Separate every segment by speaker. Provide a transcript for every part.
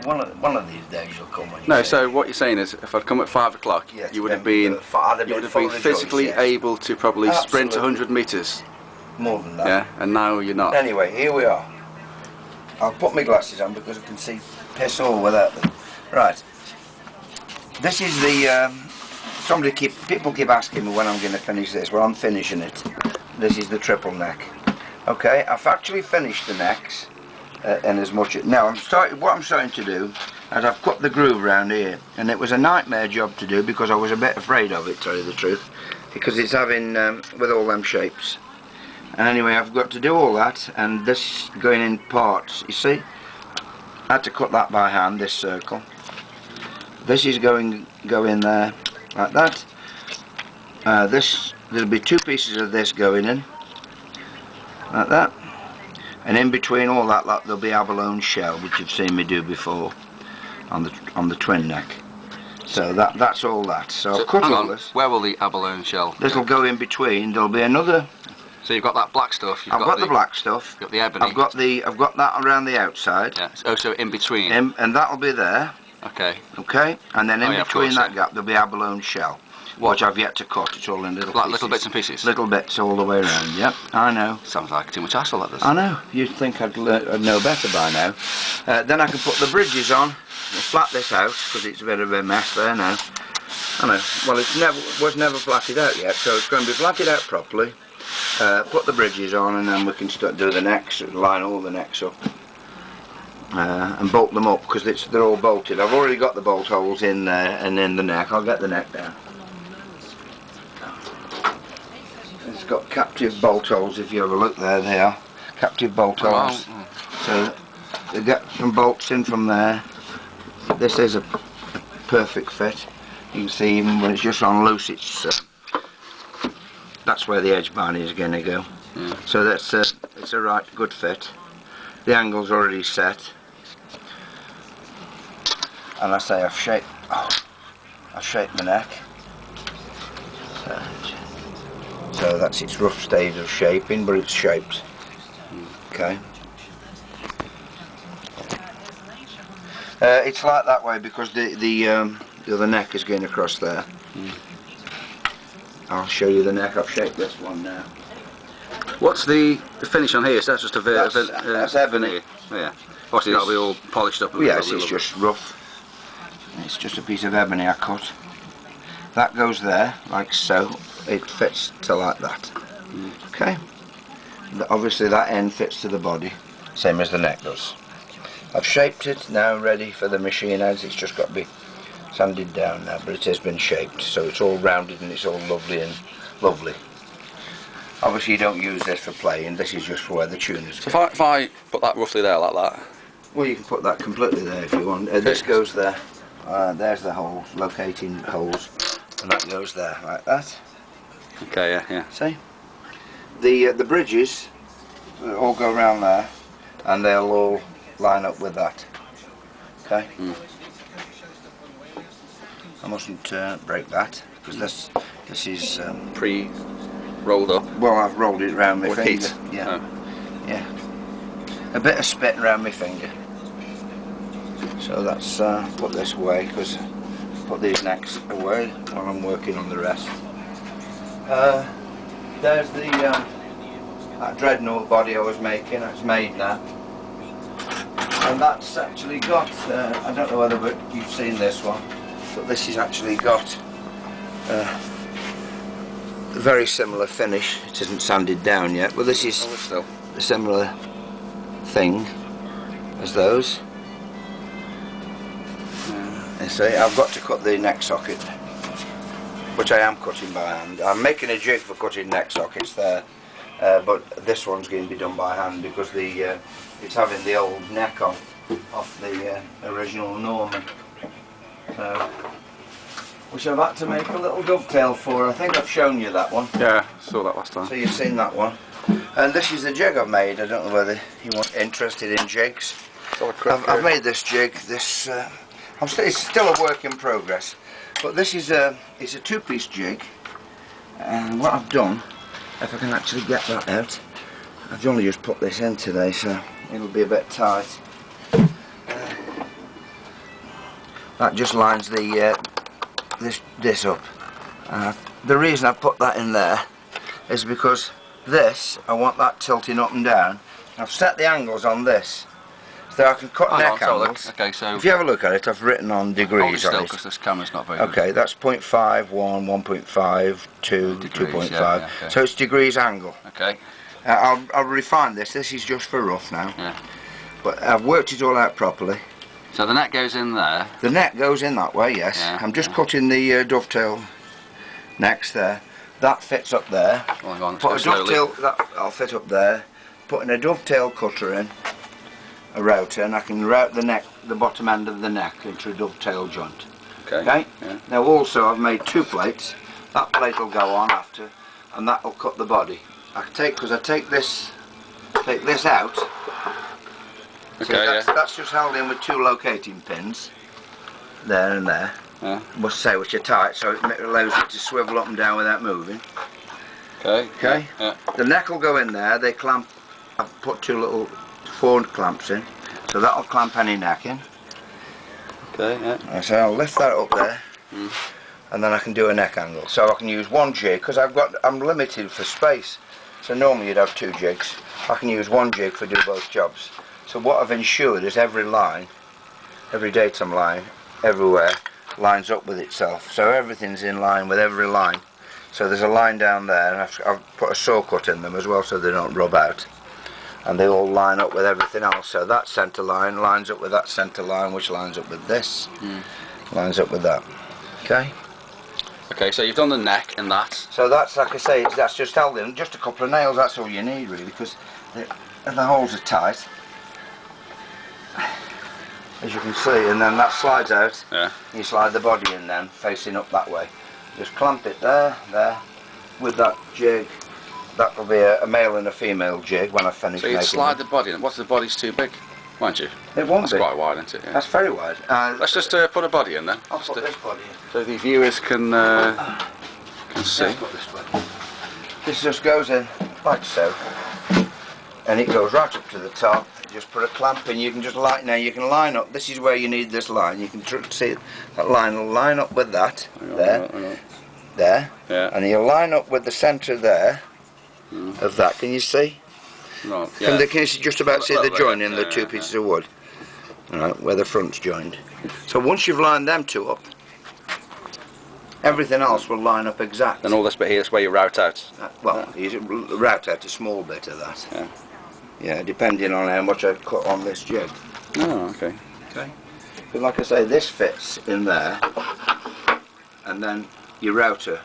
Speaker 1: one of these days you'll come.
Speaker 2: No, so what you're saying is, if I'd come at 5 o'clock,
Speaker 1: yes,
Speaker 2: you would have been physically able to probably sprint 100 metres.
Speaker 1: More than that.
Speaker 2: Yeah, and now you're not.
Speaker 1: Anyway, here we are. I'll put my glasses on because I can see piss all without them. Right. This is the. People keep asking me when I'm going to finish this. Well, I'm finishing it. This is the triple neck. Okay, I've actually finished the necks, and as much. Now what I'm starting to do, is I've cut the groove around here, and it was a nightmare job to do because I was a bit afraid of it, to tell you the truth, because it's having with all them shapes. And anyway, I've got to do all that, and this going in parts. You see, I had to cut that by hand. This circle. This is go in there like that. There'll be 2 pieces of this going in like that, and in between all that lot there'll be abalone shell, which you've seen me do before on the twin neck. So that's all that. So I'll cut all this.
Speaker 2: Where will the abalone shell?
Speaker 1: This will go in between. There'll be another.
Speaker 2: So you've got that black stuff.
Speaker 1: I've got the black stuff.
Speaker 2: You've got the ebony.
Speaker 1: I've got that around the outside.
Speaker 2: Yeah. Oh, so in between.
Speaker 1: And that'll be there.
Speaker 2: Okay.
Speaker 1: Okay. And then in between that gap there'll be abalone shell, which I've yet to cut. It's all in little pieces.
Speaker 2: Little bits and pieces.
Speaker 1: Little bits all the way around. Yep. I know.
Speaker 2: Sounds like too much hassle, that does.
Speaker 1: I know. You'd think I'd know better by now. Then I can put the bridges on. And flat this out because it's a bit of a mess there now. I know. Well, it was never flatted out yet, so it's going to be flatted out properly. Put the bridges on, and then we can start do the necks, line all the necks up, and bolt them up because they're all bolted. I've already got the bolt holes in there and in the neck. I'll get the neck down. It's got captive bolt holes. If you have a look there, they are captive bolt holes. So they get some bolts in from there. This is a perfect fit. You can see even when it's just on loose, that's where the edge binding is going to go. Yeah. So it's a right good fit. The angle's already set, and I say I've shaped the neck. So that's its rough stage of shaping, but it's shaped. Okay. It's like that way because the other neck is going across there. I'll show you the neck. I've shaped this one now.
Speaker 2: What's the finish on here? So that's just
Speaker 1: that's ebony.
Speaker 2: Yeah. Obviously that'll be all polished up.
Speaker 1: Yes, it's just rough. It's just a piece of ebony I cut. That goes there, like so. It fits to like that. Okay. Obviously that end fits to the body, same as the neck does. I've shaped it now, ready for the machine heads. It's just got to be sanded down now, but it has been shaped, so it's all rounded and it's all lovely and lovely. Obviously you don't use this for playing, this is just for where the tuners go.
Speaker 2: So if I put that roughly there like that?
Speaker 1: Well, you can put that completely there if you want. This goes there. There's the holes, locating holes, and that goes there like that.
Speaker 2: Okay, yeah.
Speaker 1: See? The bridges all go around there, and they'll all line up with that. Okay? I mustn't break that because this is
Speaker 2: pre-rolled up.
Speaker 1: Well, I've rolled it around my finger.
Speaker 2: Heat.
Speaker 1: Yeah, yeah. A bit of spit around my finger. So that's put this away because put these necks away while I'm working on the rest. There's the that dreadnought body I was making. It's made now. And that's actually got, I don't know whether you've seen this one, but this has actually got a very similar finish. It isn't sanded down yet, but this is a similar thing as those. You see, I've got to cut the neck socket, which I am cutting by hand. I'm making a jig for cutting neck sockets there, but this one's going to be done by hand because it's having the old neck off the original Norman, which I've had to make a little dovetail for. I think I've shown you that one.
Speaker 2: Yeah, I saw that last time.
Speaker 1: So you've seen that one. And this is the jig I've made. I don't know whether you want interested in jigs. I've made this jig. It's still a work in progress, but this is it's a two-piece jig. And what I've done, if I can actually get that out, I've only just put this in today, so it'll be a bit tight. That just lines the this up. The reason I put that in there is because this, I want that tilting up and down. I've set the angles on this, so I can cut neck angles.
Speaker 2: Okay, so
Speaker 1: if you have a look at it, I've written on degrees on it.
Speaker 2: Because this camera's not very
Speaker 1: okay, that's 0.5, 1, 1.5, 2, 2.5.
Speaker 2: Yeah, okay.
Speaker 1: So it's degrees angle.
Speaker 2: Okay.
Speaker 1: I'll refine this. This is just for rough now.
Speaker 2: Yeah.
Speaker 1: But I've worked it all out properly.
Speaker 2: So the neck goes in there.
Speaker 1: The neck goes in that way, yes.
Speaker 2: Yeah,
Speaker 1: I'm just cutting the dovetail necks there. That fits up there.
Speaker 2: Oh, hang on,
Speaker 1: put a dovetail, that'll fit up there. Putting a dovetail cutter in, a router, and I can route the neck, the bottom end of the neck into a dovetail joint. Okay.
Speaker 2: Yeah.
Speaker 1: Now also I've made 2 plates. That plate will go on after, and that will cut the body. Because I take this out.
Speaker 2: Okay.
Speaker 1: That's just held in with 2 locating pins, there and there.
Speaker 2: Yeah.
Speaker 1: Must say which are tight, so it allows it to swivel up and down without moving.
Speaker 2: Okay.
Speaker 1: Okay.
Speaker 2: Yeah.
Speaker 1: The neck will go in there. They clamp. I've put 2 little 4 clamps in, so that'll clamp any neck in.
Speaker 2: Okay. Yeah.
Speaker 1: So I'll lift that up there, and then I can do a neck angle. So I can use 1 jig because I'm limited for space. So normally you'd have 2 jigs. I can use 1 jig for do both jobs. So what I've ensured is every line, every datum line, everywhere lines up with itself. So everything's in line with every line. So there's a line down there, and I've put a saw cut in them as well so they don't rub out. And they all line up with everything else. So that centre line lines up with that centre line, which lines up with this, lines up with that. Okay?
Speaker 2: Okay, so you've done the neck and that.
Speaker 1: So that's, like I say, that's just held in. Just a couple of nails, that's all you need really, because the holes are tight, as you can see, and then that slides out.
Speaker 2: Yeah.
Speaker 1: You slide the body in then, facing up that way. Just clamp it there, with that jig. That will be a male and a female jig when I finish making it.
Speaker 2: So you slide the body in. What's the body's too big? Won't you?
Speaker 1: It won't
Speaker 2: That's
Speaker 1: be.
Speaker 2: quite wide, isn't it? Yeah.
Speaker 1: That's very wide.
Speaker 2: Let's just put a body in then.
Speaker 1: I'll put this body in.
Speaker 2: So the viewers can see.
Speaker 1: Yeah, put this body. This just goes in like so, and it goes right up to the top. Just put a clamp in. You can just now you can line up. This is where you need this line. You can see that line will line up with that there,
Speaker 2: Yeah.
Speaker 1: and you'll line up with the centre there of that. Can you see?
Speaker 2: Right. Yeah.
Speaker 1: Can you just about see the join in the 2
Speaker 2: yeah,
Speaker 1: pieces of wood? Right, where the front's joined. So once you've lined them 2 up, everything else will line up exact.
Speaker 2: And all this bit here is where you route out.
Speaker 1: You route out a small bit of that.
Speaker 2: Yeah.
Speaker 1: Yeah, depending on how much I cut on this jig.
Speaker 2: Oh, okay.
Speaker 1: Okay. But like I say, this fits in there, and then your router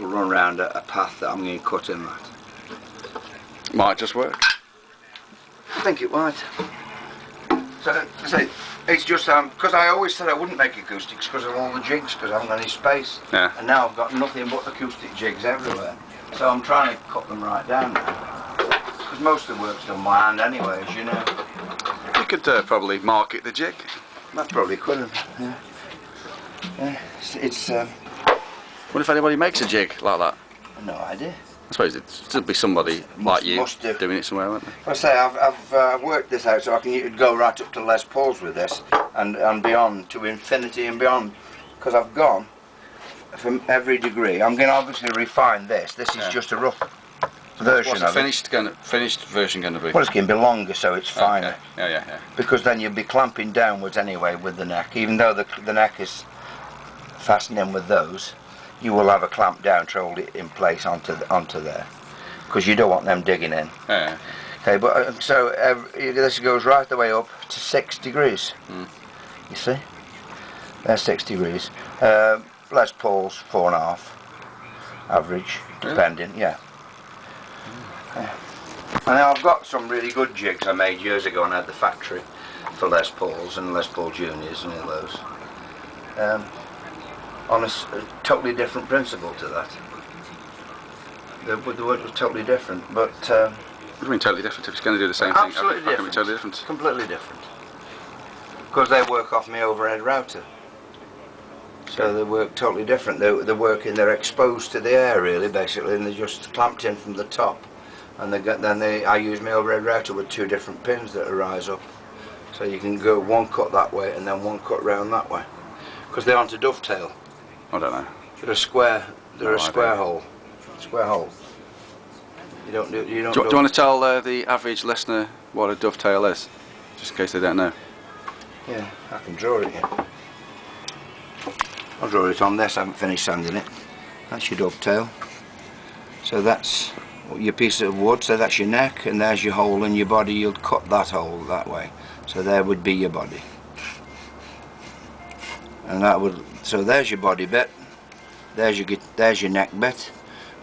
Speaker 1: will run around a path that I'm going to cut in that.
Speaker 2: Might just work.
Speaker 1: I think it might. So it's just because I always said I wouldn't make acoustics because of all the jigs, because I haven't got any space.
Speaker 2: Yeah.
Speaker 1: And now I've got nothing but acoustic jigs everywhere. So I'm trying to cut them right down now. Because most of the work's done by hand anyway, as you know.
Speaker 2: You could probably market the jig.
Speaker 1: I probably could have. Yeah. It's
Speaker 2: What if anybody makes a jig like that?
Speaker 1: no idea.
Speaker 2: I suppose it'd be somebody like you doing it somewhere, wouldn't it?
Speaker 1: I say I've worked this out so I can go right up to Les Paul's with this and beyond, to infinity and beyond, because I've gone from every degree. I'm going to obviously refine this. This is just a rough version
Speaker 2: What's
Speaker 1: of
Speaker 2: the finished version going to be?
Speaker 1: Well, it's going to be longer, so it's finer.
Speaker 2: Okay. Yeah.
Speaker 1: Because then you'll be clamping downwards anyway with the neck, even though the neck is fastening with those. You will have a clamp down to hold it in place onto there, because you don't want them digging in.
Speaker 2: Yeah.
Speaker 1: Okay, but so this goes right the way up to 6 degrees. You see, there's 6 degrees. Les Paul's 4.5 average, depending. Yeah. And I've got some really good jigs I made years ago, and I had the factory for Les Paul's and Les Paul Juniors and all those. On a totally different principle to that. The work was totally different, but...
Speaker 2: What do you mean totally different? If it's going to do the same thing,
Speaker 1: absolutely
Speaker 2: how can it be totally different?
Speaker 1: Completely different. Because they work off my overhead router. So they work totally different. They're exposed to the air really, basically, and they're just clamped in from the top. And I use my overhead router with 2 different pins that rise up. So you can go one cut that way and then one cut round that way. Because they aren't a dovetail.
Speaker 2: I don't know.
Speaker 1: They're a square. They're
Speaker 2: No
Speaker 1: a square
Speaker 2: idea.
Speaker 1: hole. Square hole. You don't do. You don't.
Speaker 2: Do you want to tell the average listener what a dovetail is, just in case they don't know?
Speaker 1: Yeah, I can draw it. Yeah. I'll draw it on this. I haven't finished sanding it. That's your dovetail. So that's your piece of wood. So that's your neck, and there's your hole in your body. You'll cut that hole that way. So there would be your body. And that would. So there's your body bit. There's your neck bit,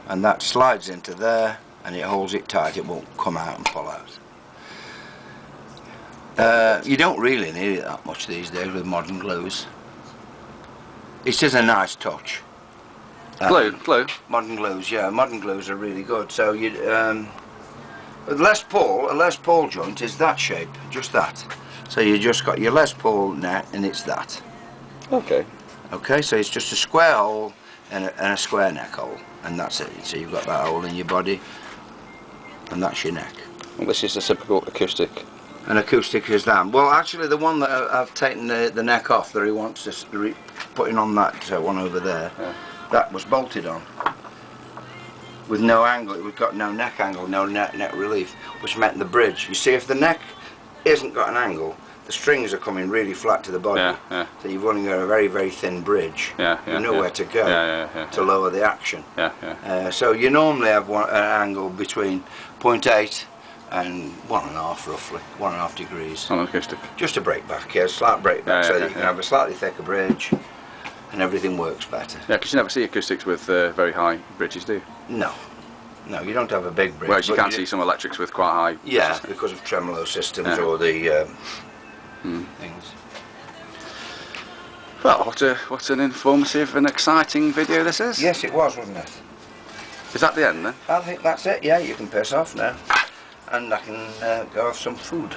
Speaker 1: and that slides into there, and it holds it tight. It won't come out and pull out. You don't really need it that much these days with modern glues. It's just a nice touch.
Speaker 2: Glue?
Speaker 1: Modern glues, yeah. Modern glues are really good. So you, a Les Paul joint is that shape, just that. So you just got your Les Paul neck, and it's that.
Speaker 2: Okay.
Speaker 1: Okay, so it's just a square hole and a square neck hole, and that's it. So you've got that hole in your body, and that's your neck.
Speaker 2: Well, this is a typical acoustic.
Speaker 1: An acoustic is that. Well, actually, the one that I've taken the neck off that he wants us putting on that one over there,
Speaker 2: yeah.
Speaker 1: That was bolted on with no angle. We've got no neck angle, no neck relief, which meant the bridge. You see, if the neck isn't got an angle, the strings are coming really flat to the body.
Speaker 2: Yeah, yeah.
Speaker 1: So you've only got a very, very thin bridge.
Speaker 2: Yeah, yeah,
Speaker 1: you know where to go to lower the action.
Speaker 2: Yeah, yeah.
Speaker 1: So you normally have an angle between 0.8 and 1.5 roughly, 1.5 degrees.
Speaker 2: On an acoustic.
Speaker 1: Just a break back, yeah, slight break back, so that you can have a slightly thicker bridge and everything works better.
Speaker 2: Yeah, because you never see acoustics with very high bridges, do you?
Speaker 1: No. No, you don't have a big bridge.
Speaker 2: Whereas you can see some electrics with quite high bridges.
Speaker 1: Yeah, because of tremolo systems or the things.
Speaker 2: Well, what an informative and exciting video this is.
Speaker 1: Yes, it was, wasn't it?
Speaker 2: Is that the end then?
Speaker 1: I think that's it, yeah, you can piss off now. And I can go have some food.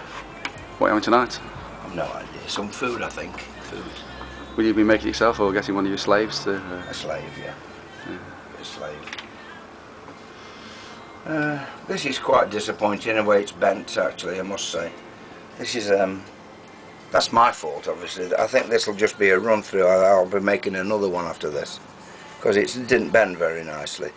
Speaker 2: What are you having tonight?
Speaker 1: I've no idea. Some food, I think. Food.
Speaker 2: Will you be making it yourself or getting one of your slaves to...
Speaker 1: A slave, yeah. A slave. This is quite disappointing in the way it's bent, actually, I must say. This is, that's my fault, obviously. I think this will just be a run through. I'll be making another one after this. Because it didn't bend very nicely.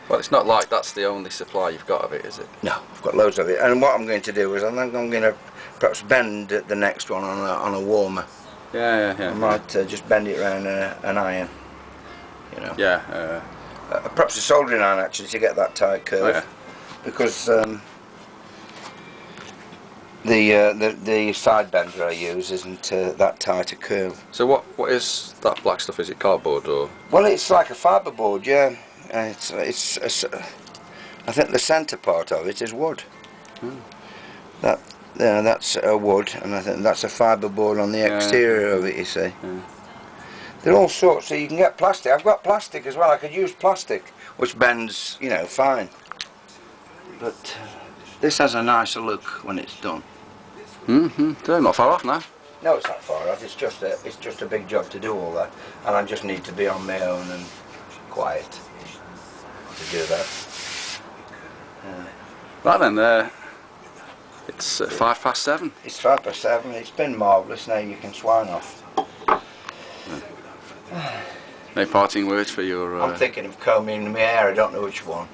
Speaker 2: Well, it's not like that's the only supply you've got of it, is it?
Speaker 1: No, I've got loads of it. And what I'm going to do is I'm going to perhaps bend the next one on a warmer.
Speaker 2: Yeah.
Speaker 1: I might just bend it around an iron, you know.
Speaker 2: Yeah.
Speaker 1: Perhaps a soldering iron actually to get that tight curve.
Speaker 2: Oh, yeah.
Speaker 1: Because the side bender I use isn't that tight a curve.
Speaker 2: So what is that black stuff? Is it cardboard or?
Speaker 1: Well, it's like a fibreboard, yeah. I think the centre part of it is wood. That's a wood, and I think that's a fibreboard on the exterior of it, you see. They're all sorts, so you can get plastic. I've got plastic as well. I could use plastic, which bends, you know, fine. But this has a nicer look when it's done.
Speaker 2: They're not far off now.
Speaker 1: No, it's not far off. It's just a big job to do all that, and I just need to be on my own and quiet to do that.
Speaker 2: Right then, it's 7:05.
Speaker 1: It's 7:05. It's been marvellous. Now you can swine off.
Speaker 2: No parting words for your...
Speaker 1: I'm thinking of combing my hair. I don't know which one.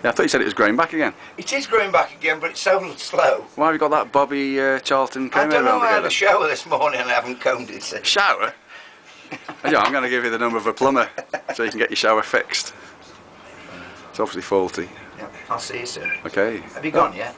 Speaker 2: Yeah, I thought you said it was growing back again.
Speaker 1: It is growing back again, but it's so slow.
Speaker 2: Why have you got that Bobby Charlton comb
Speaker 1: I don't know.
Speaker 2: around
Speaker 1: I had
Speaker 2: together?
Speaker 1: a shower this morning and I haven't combed it since.
Speaker 2: Shower? Yeah, I'm going to give you the number of a plumber so you can get your shower fixed. It's obviously faulty.
Speaker 1: Yeah, I'll see you soon.
Speaker 2: Okay.
Speaker 1: Have you gone yet?